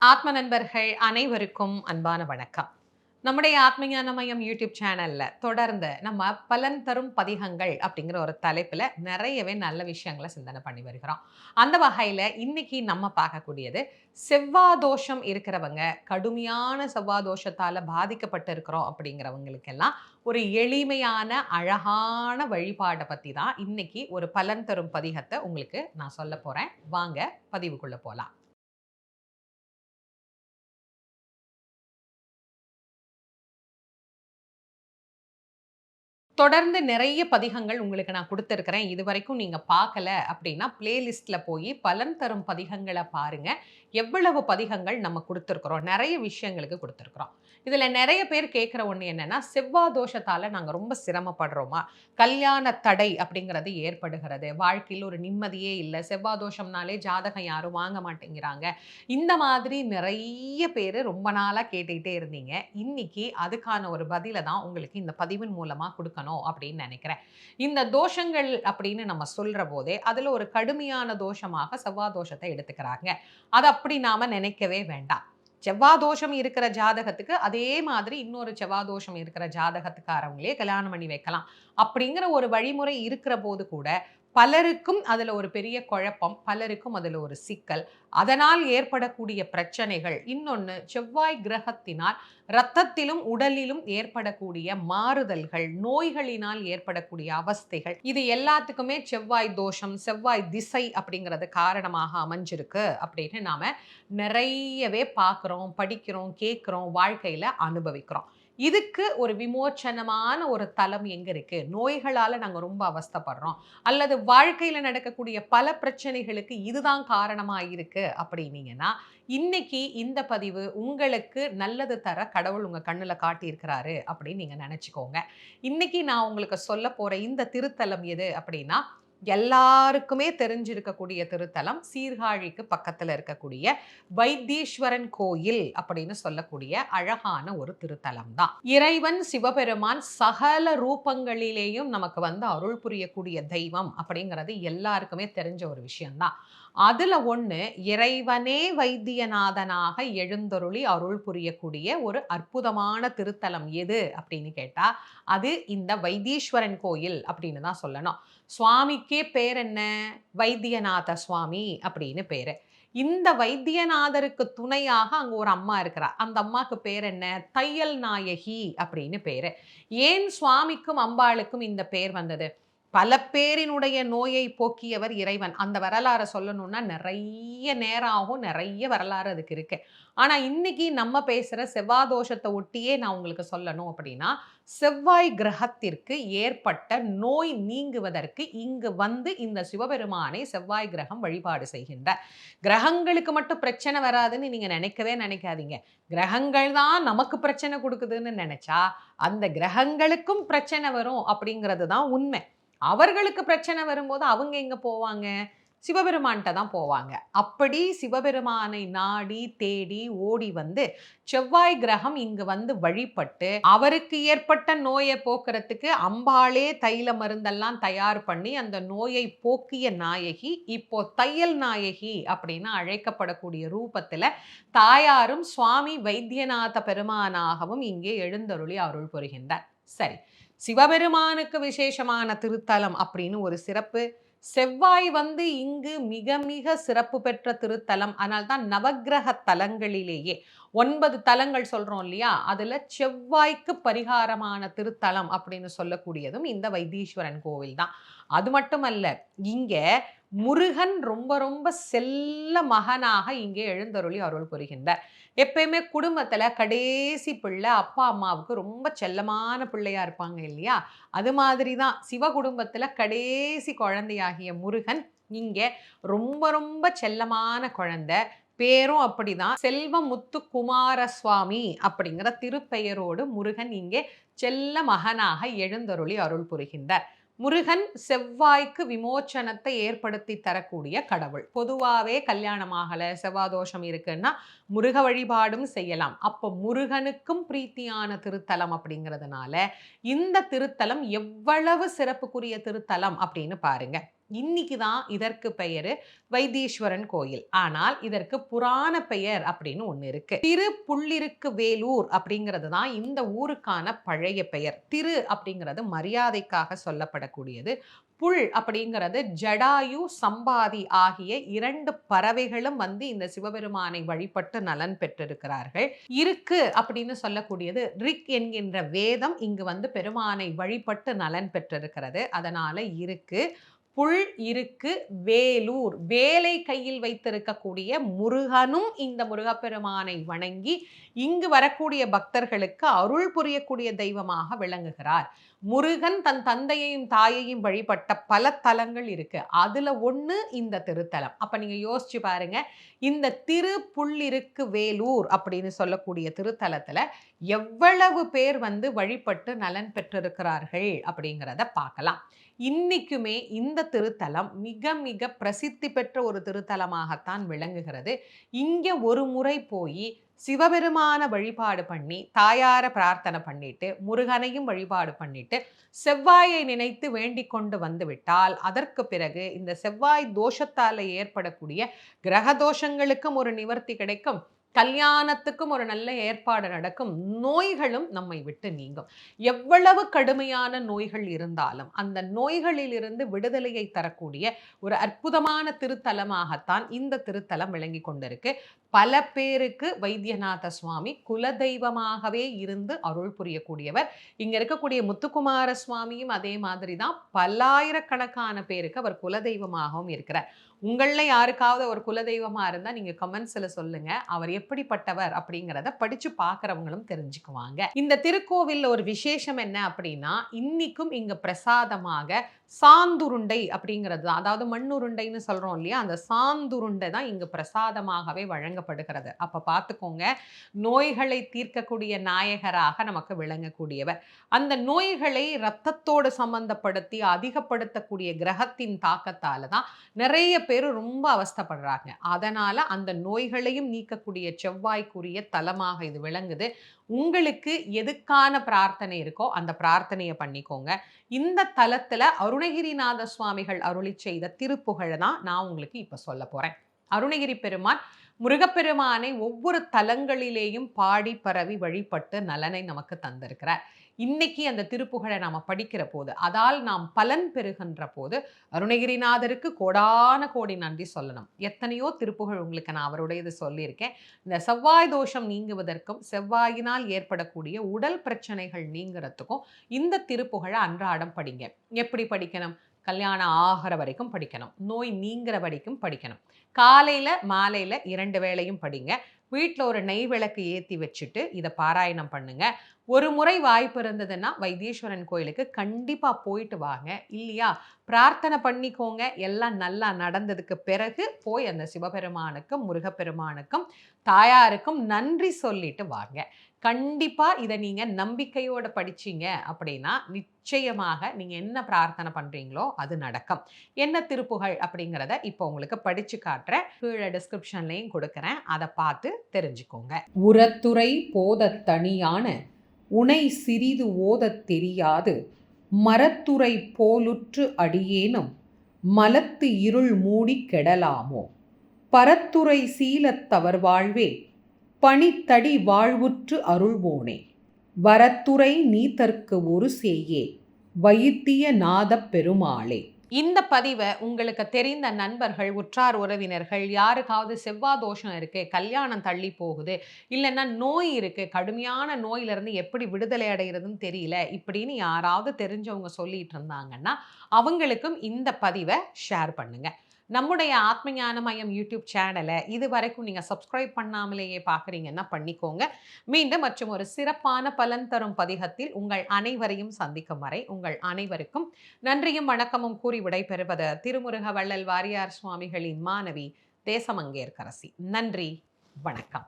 ஆத்ம நண்பர்கள் அனைவருக்கும் அன்பான வணக்கம். நம்முடைய ஆத்மஞான மையம் யூடியூப் சேனல்ல தொடர்ந்து நம்ம பலன் தரும் பதிகங்கள் அப்படிங்கிற ஒரு தலைப்புல நிறையவே நல்ல விஷயங்களை சிந்தனை பண்ணி வருகிறோம். அந்த வகையில இன்னைக்கு நம்ம பார்க்கக்கூடியது செவ்வாதோஷம் இருக்கிறவங்க, கடுமையான செவ்வாதோஷத்தால பாதிக்கப்பட்டு இருக்கிறோம் அப்படிங்கிறவங்களுக்கெல்லாம் ஒரு எளிமையான அழகான வழிபாடை பத்தி தான் இன்னைக்கு ஒரு பலன் தரும் பதிகத்தை உங்களுக்கு நான் சொல்ல போறேன். வாங்க பதிவுக்குள்ள போலாம். தொடர்ந்து நிறைய பதிகங்கள் உங்களுக்கு நான் குடுத்திருக்கிறேன். இதுவரைக்கும் நீங்க பார்க்கல அப்படின்னா, பிளேலிஸ்ட்ல போயி பலன் தரும் பதிகங்கள பாருங்க. எவ்வளவு பதிகங்கள் நம்ம குடுத்திருக்கிறோம். நெறைய விஷயங்களுக்கு குடுத்திருக்கிறோம். இதுல நெறைய பேர் கேட்கிற ஒண்ணு என்னன்னா, செவ்வா தோஷத்தால நாங்க ரொம்ப சிரமப்படுறோமா? கல்யாண தடை அப்படிங்கிறது ஏற்படுகிறது. வாழ்க்கையில ஒரு நிம்மதியே இல்ல. செவ்வா தோஷம்னாலே ஜாதகம் யாரும் வாங்க மாட்டேங்கிறாங்க. இந்த மாதிரி நிறைய பேரு ரொம்ப நாளா கேட்டுக்கிட்டே இருந்தீங்க. இன்னைக்கு அதுக்கான ஒரு பதில தான் உங்களுக்கு இந்த பதிவின் மூலமா குடுக்கணும் அப்படின்னு நினைக்கிறேன். இந்த தோஷங்கள் அப்படின்னு நம்ம சொல்ற போதே, அதுல ஒரு கடுமையான தோஷமாக செவ்வாய் தோஷத்தை எடுத்துக்கிறாங்க. அது அப்படி நாம நினைக்கவே வேண்டாம். செவ்வாய் தோஷம் இருக்கிற ஜாதகத்துக்கு அதே மாதிரி இன்னொரு செவ்வாய் தோஷம் இருக்கிற ஜாதகத்துக்காரவங்களே கல்யாணம் பண்ணி வைக்கலாம். அப்படிங்கிற ஒரு வழிமுறை இருக்கிற போது கூட, பலருக்கும் அதுல ஒரு பெரிய குழப்பம், பலருக்கும் அதுல ஒரு சிக்கல். அதனால் ஏற்படக்கூடிய பிரச்சனைகள், இன்னொன்னு செவ்வாய் கிரகத்தினால் இரத்தத்திலும், உடலிலும் ஏற்படக்கூடிய மாறுதல்கள், நோய்களினால் ஏற்படக்கூடிய அவஸ்தைகள், இது எல்லாத்துக்குமே செவ்வாய் தோஷம், செவ்வாய் திசை அப்படிங்கிறது காரணமாக அமைஞ்சிருக்கு அப்படின்னு நாம நிறையவே பார்க்குறோம், படிக்கிறோம், கேட்கிறோம், வாழ்க்கையில அனுபவிக்கிறோம். இதுக்கு ஒரு விமோச்சனமான ஒரு தலம் எங்க இருக்கு? நோய்களால நாங்க ரொம்ப அவஸ்தைப்படுறோம். அல்லது வாழ்க்கையில நடக்கக்கூடிய பல பிரச்சனைகளுக்கு இதுதான் காரணமா இருக்கு அப்படின்னீங்கன்னா, இன்னைக்கு இந்த பதிவு உங்களுக்கு நல்லது தர கடவுள் உங்க கண்ணுல காட்டியிருக்கிறாரு அப்படின்னு நீங்க நெனச்சுக்கோங்க. இன்னைக்கு நான் உங்களுக்கு சொல்லப் போற இந்த திருத்தலம் எது அப்படின்னா, எல்லாருக்குமே தெரிஞ்சிருக்கக்கூடிய திருத்தலம். சீர்காழிக்கு பக்கத்துல இருக்கக்கூடிய வைத்தீஸ்வரன் கோயில் அப்படின்னு சொல்லக்கூடிய அழகான ஒரு திருத்தலம் தான். இறைவன் சிவபெருமான் சகல ரூபங்களிலேயும் நமக்கு வந்து அருள் புரியக்கூடிய தெய்வம் அப்படிங்கிறது எல்லாருக்குமே தெரிஞ்ச ஒரு விஷயம்தான். அதுல ஒண்ணு, இறைவனே வைத்தியநாதனாக எழுந்தருளி அருள் புரியக்கூடிய ஒரு அற்புதமான திருத்தலம் எது அப்படின்னு கேட்டா, அது இந்த வைத்தீஸ்வரன் கோயில் அப்படின்னு தான் சொல்லணும். சுவாமிக்கே பேர் என்ன? வைத்தியநாத சுவாமி அப்படின்னு பேரு. இந்த வைத்தியநாதருக்கு துணையாக அங்க ஒரு அம்மா இருக்கிறா. அந்த அம்மாக்கு பேர் என்ன? தையல் நாயகி அப்படின்னு பேரு. ஏன் சுவாமிக்கும், அம்பாளுக்கும் இந்த பேர் வந்தது? பல பேரினுடைய நோயை போக்கியவர் இறைவன். அந்த வரலாற சொல்லணும்னா நெறைய நேரம் ஆகும். நெறைய வரலாறு அதுக்கு இருக்கு. ஆனா இன்னைக்கு நம்ம பேசுற செவ்வாய் தோஷத்த ஒட்டியே நான் உங்களுக்கு சொல்லணும் அப்படின்னா, செவ்வாய் கிரகத்திற்கு ஏற்பட்ட நோய் நீங்குவதற்கு இங்கு வந்து இந்த சிவபெருமானை செவ்வாய் கிரகம் வழிபாடு செய்கின்றார். கிரகங்களுக்கு மட்டும் பிரச்சனை வராதுன்னு நீங்க நினைக்கவே நினைக்காதீங்க. கிரகங்கள் தான் நமக்கு பிரச்சனை குடுக்குதுன்னு நெனச்சா, அந்த கிரகங்களுக்கும் பிரச்சனை வரும் அப்படிங்கிறது தான் உண்மை. அவர்களுக்கு பிரச்சனை வரும்போது அவங்க எங்க போவாங்க? சிவபெருமான்ட்ட தான் போவாங்க. அப்படி சிவபெருமானை நாடி, தேடி, ஓடி வந்து செவ்வாய் கிரகம் இங்கு வந்து வழிபட்டு, அவருக்கு ஏற்பட்ட நோய போக்குறதுக்கு அம்பாளே தைல மருந்தெல்லாம் தயார் பண்ணி, அந்த நோயை போக்கிய நாயகி, இப்போ தையல் நாயகி அப்படின்னு அழைக்கப்படக்கூடிய ரூபத்துல, தாயாரும் சுவாமி வைத்தியநாத பெருமானாகவும் இங்கே எழுந்தருளி அருள் புரிகின்றார். சரி. சிவபெருமானுக்கு விசேஷமான திருத்தலம் அப்படின்னு ஒரு சிறப்பு. செவ்வாய் வந்து இங்கு மிக மிக சிறப்பு பெற்ற திருத்தலம். அதனால தான் நவக்கிரக தலங்களிலேயே 9 தலங்கள் சொல்றோம் இல்லையா? அதுல செவ்வாய்க்கு பரிகாரமான திருத்தலம் அப்படின்னு சொல்லக்கூடியதும் இந்த வைத்தீஸ்வரன் கோவில் தான். அது மட்டுமல்ல, இங்க முருகன் ரொம்ப ரொம்ப செல்ல மகனாக இங்கே எழுந்தருளி அருள் புரிகின்றார். எப்பயுமே குடும்பத்துல கடைசி பிள்ளை அப்பா, அம்மாவுக்கு ரொம்ப செல்லமான பிள்ளையா இருப்பாங்க இல்லையா? அது மாதிரி தான் சிவ குடும்பத்துல கடைசி குழந்தையாகிய முருகன் இங்க ரொம்ப ரொம்ப செல்லமான குழந்தை. பேரும் அப்படிதான். செல்வமுத்து குமாரசுவாமி அப்படிங்கிற திருப்பெயரோடு முருகன் இங்கே செல்ல மகனாக எழுந்தருளி அருள் புரிகின்றார். முருகன் செவ்வாய்க்கு விமோச்சனத்தை ஏற்படுத்தி தரக்கூடிய கடவுள். பொதுவாவே கல்யாணம் ஆகல, செவ்வாய் தோஷம் இருக்குன்னா முருக வழிபாடும் செய்யலாம். அப்போ முருகனுக்கும் பிரீத்தியான திருத்தலம் அப்படிங்கிறதுனால, இந்த திருத்தலம் எவ்வளவு சிறப்புக்குரிய திருத்தலம் அப்படின்னு பாருங்க. இன்னைக்கு தான் இதற்கு பெயரு வைத்தீஸ்வரன் கோயில். ஆனால் இதற்கு புராண பெயர் அப்படின்னு ஒண்ணு இருக்கு. திருப்புள்ளிருக்கு வேலூர் அப்படிங்கிறது தான் இந்த ஊருக்கான பழைய பெயர். திரு அப்படிங்கிறது மரியாதைக்காக சொல்லப்படக்கூடியது. புல் அப்படிங்கிறது ஜடாயு, சம்பாதி ஆகிய 2 பறவைகளும் வந்து இந்த சிவபெருமானை வழிபட்டு நலன் பெற்றிருக்கிறார்கள். இருக்கு அப்படின்னு சொல்லக்கூடியது ரிக் என்கின்ற வேதம் இங்கு வந்து பெருமானை வழிபட்டு நலன் பெற்றிருக்கிறது. அதனால இருக்கு. புல் இருக்கு வேலூர், வேலை கையில் வைத்திருக்கக்கூடிய முருகனும் இந்த முருகப்பெருமானை வணங்கி இங்கு வரக்கூடிய பக்தர்களுக்கு அருள் புரியக்கூடிய தெய்வமாக விளங்குகிறார். முருகன் தன் தந்தையையும் தாயையும் வழிபட்ட பல தலங்கள் இருக்கு. அதுல ஒண்ணு இந்த திருத்தலம். அப்ப நீங்க யோசிச்சு பாருங்க, இந்த திருப்புள்ளிருக்கு வேலூர் அப்படின்னு சொல்லக்கூடிய திருத்தலத்துல எவ்வளவு பேர் வந்து வழிபட்டு நலன் பெற்றிருக்கிறார்கள் அப்படிங்கிறத பார்க்கலாம். இன்னைக்குமே இந்த திருத்தலம் மிக மிக பிரசித்தி பெற்ற ஒரு திருத்தலமாகத்தான் விளங்குகிறது. இங்க ஒரு முறை போய் சிவபெருமான வழிபாடு பண்ணி தாயார பிரார்த்தனை பண்ணிட்டு முருகனையும் வழிபாடு பண்ணிட்டு செவ்வாயை நினைத்து வேண்டிக் கொண்டு வந்து விட்டால் அதற்கு பிறகு இந்த செவ்வாய் தோஷத்தால ஏற்படக்கூடிய கிரக தோஷங்களுக்கும் ஒரு நிவர்த்தி கிடைக்கும். கல்யாணத்துக்கும் ஒரு நல்ல ஏற்பாடு நடக்கும். நோய்களும் நம்மை விட்டு நீங்கும். எவ்வளவு கடுமையான நோய்கள் இருந்தாலும் அந்த நோய்களிலிருந்து விடுதலையை தரக்கூடிய ஒரு அற்புதமான திருத்தலமாகத்தான் இந்த திருத்தலம் விளங்கி கொண்டிருக்கு. பல பேருக்கு வைத்தியநாத சுவாமி குலதெய்வமாகவே இருந்து அருள் புரியக்கூடியவர். இங்க இருக்கக்கூடிய முத்துக்குமார சுவாமியும் அதே மாதிரி தான். பல்லாயிரக்கணக்கான பேருக்கு அவர் குலதெய்வமாகவும் இருக்கிறார். உங்கள யாருக்காவது ஒரு குலதெய்வமா இருந்தா நீங்க கமெண்ட்ஸ்ல சொல்லுங்க. அவர் எப்படிப்பட்டவர் அப்படிங்கிறத படிச்சு பார்க்கறவங்களும் தெரிஞ்சுக்குவாங்க. இந்த திருக்கோவில்ல ஒரு விசேஷம் என்ன அப்படின்னா, இன்னைக்கும் இங்க பிரசாதமாக சாந்துருண்டை அப்படிங்கிறது தான். அதாவது மண்ணுருண்டைன்னு சொல்றோம் இல்லையா, அந்த சாந்துருண்டை தான் இங்கு பிரசாதமாகவே வழங்கப்படுகிறது. அப்ப பார்த்துக்கோங்க, நோய்களை தீர்க்கக்கூடிய நாயகராக நமக்கு விளங்கக்கூடியவர். அந்த நோய்களை இரத்தத்தோடு சம்பந்தப்படுத்தி அதிகப்படுத்தக்கூடிய கிரகத்தின் தாக்கத்தால தான் நிறைய பேர் ரொம்ப அவஸ்தைப்படுறாங்க. அதனால அந்த நோய்களையும் நீக்கக்கூடிய செவ்வாய்க்குரிய தலமாக இது விளங்குது. உங்களுக்கு எதுக்கான பிரார்த்தனை இருக்கோ அந்த பிரார்த்தனையை பண்ணிக்கோங்க. இந்த தலத்துல அருணகிரிநாத சுவாமிகள் அருளி செய்த திருப்புகழை தான் நான் உங்களுக்கு இப்ப சொல்ல போறேன். அருணகிரி பெருமான் முருகப்பெருமானை ஒவ்வொரு தலங்களிலேயும் பாடி பரவி வழிபட்டு நலனை நமக்கு தந்திருக்கிறார். இன்னைக்கு அந்த திருப்புகழை நாம படிக்கிற போது, அதால் நாம் பலன் பெறுகின்ற போது அருணகிரிநாதருக்கு கோடான கோடி நன்றி சொல்லணும். எத்தனையோ திருப்புகழ் உங்களுக்கு நான் அவருடையது சொல்லியிருக்கேன். இந்த செவ்வாய் தோஷம் நீங்குவதற்கும் செவ்வாயினால் ஏற்படக்கூடிய உடல் பிரச்சனைகள் நீங்கிறதுக்கும் இந்த திருப்புகழை அன்றாடம் படிங்க. எப்படி படிக்கணும்? கல்யாணம் ஆகிற வரைக்கும் படிக்கணும். நோய் நீங்கிற வரைக்கும் படிக்கணும். காலையில மாலையில 2 வேளையும் படிங்க. வீட்டில் ஒரு நெய் விளக்கு ஏற்றி வச்சுட்டு இதை பாராயணம் பண்ணுங்க. ஒரு முறை வாய்ப்பு இருந்ததுன்னா வைத்தீஸ்வரன் கோயிலுக்கு கண்டிப்பாக போயிட்டு வாங்க. இல்லையா, பிரார்த்தனை பண்ணிக்கோங்க. எல்லாம் நல்லா நடந்ததுக்கு பிறகு போய் அந்த சிவபெருமானுக்கும் முருகப்பெருமானுக்கும் தாயாருக்கும் நன்றி சொல்லிட்டு வாங்க. கண்டிப்பாக இதை நீங்கள் நம்பிக்கையோடு படிச்சீங்க அப்படின்னா நிச்சயமாக நீங்கள் என்ன பிரார்த்தனை பண்ணுறீங்களோ அது நடக்கும். என்ன திருப்புகழ் அப்படிங்கிறத இப்போ உங்களுக்கு படித்து காட்டுறேன். கீழே டிஸ்கிரிப்ஷன்லையும் கொடுக்குறேன். அதை பார்த்து தெரிஞ்சுக்கோங்க. உரத்துறை போதத் தனியான உனை சிறிது ஓதத் தெரியாது மரத்துறை போலுற்று அடியேனும் மலத்து இருள் மூடி கெடலாமோ பரத்துறை சீலத்தவர் வாழ்வே பணித்தடி வாழ்வுற்று அருள்வோனே வரத்துறை நீத்தற்கு ஒரு சேயே வைத்திய நாதப் பெருமாளே. இந்த பதிவை உங்களுக்கு தெரிந்த நண்பர்கள், உற்றார் உறவினர்கள், யாருக்காவது செவ்வாய் தோஷம் இருக்கு, கல்யாணம் தள்ளி போகுது, இல்லைன்னா நோய் இருக்கு, கடுமையான நோயிலிருந்து எப்படி விடுதலை அடைகிறதுன்னு தெரியல, இப்படின்னு யாராவது தெரிஞ்சவங்க சொல்லிட்டு இருந்தாங்கன்னா அவங்களுக்கும் இந்த பதிவை ஷேர் பண்ணுங்க. நம்முடைய ஆத்ம ஞான மையம் யூடியூப் சேனலை இது வரைக்கும் நீங்கள் சப்ஸ்கிரைப் பண்ணாமலேயே பார்க்குறீங்கன்னா பண்ணிக்கோங்க. மீண்டும் மற்றும் ஒரு சிறப்பான பலன் தரும் பதிகத்தில் உங்கள் அனைவரையும் சந்திக்கும் வரை உங்கள் அனைவருக்கும் நன்றியும் வணக்கமும் கூறி விடைபெறுவது திருமுருக வள்ளல் வாரியார் சுவாமிகளின் மாணவி தேசமங்கேற்கரசி. நன்றி, வணக்கம்.